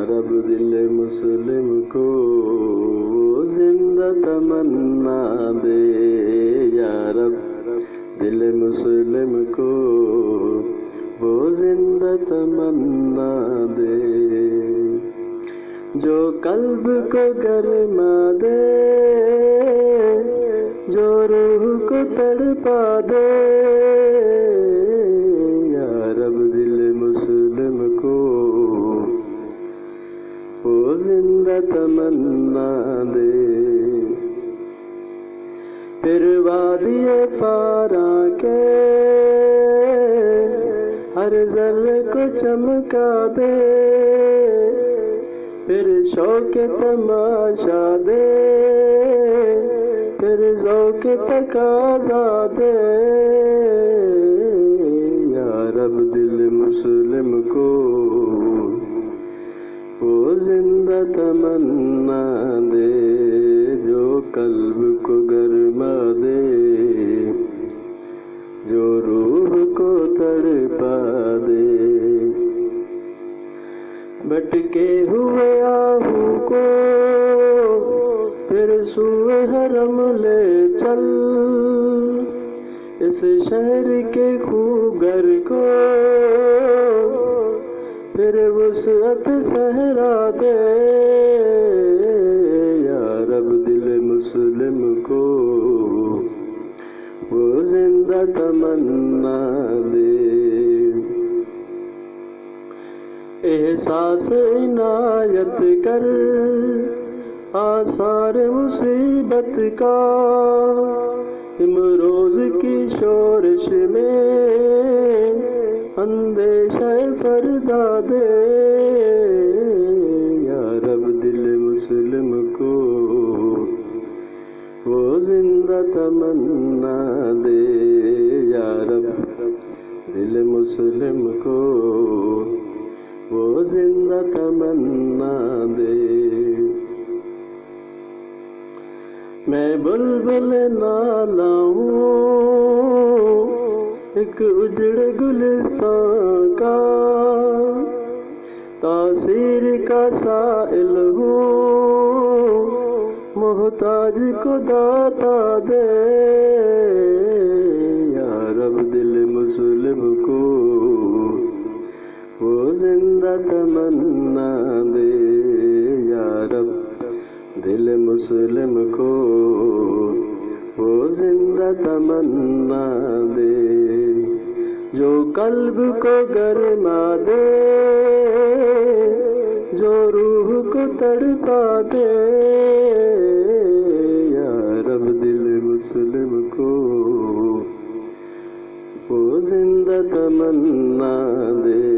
رب دل مسلم کو وہ زندہ تمنا دے، یا رب دل مسلم کو وہ زندہ تمنا دے، جو قلب کو گرما دے، جو روح کو تڑپا دے، یا رب دل مسلم کو وہ زندہ تمنا دے، پھر وادی پارا کے ہر ذرے کو چمکا دے، پھر شوق تماشا دے، پھر ذوق تقاضا دے، یا رب دل مسلم کو وہ زندہ تمنا دے، جو قلب کو گرما دے، جو روح کو تڑپا دے، بھٹکے ہوئے آہو کو پھر سوئے حرم لے چل، اس شہر کے خوگر کو پھر وسعت صحرا دے، یا رب دل مسلم کو وہ زندہ تمنا دے، احساس عنایت کر آثار مصیبت کا، امروز کی شورش میں اندیشہ فردا دے، یا رب دل مسلم کو وہ زندہ تمنا دے، یا رب دل مسلم کو وہ زندہ تمنا دے، میں بلبل نالا ہوں ایک اجڑے گلستان کا، تاثیر کا سائل ہوں محتاج کو داتا دے، یا رب دل مسلم کو وہ زندہ تمنا دے، یا رب دل مسلم کو وہ زندہ تمنا دے، جو قلب کو گرما دے، جو روح کو تڑپا دے، یا رب دل مسلم کو وہ زندہ تمنا دے۔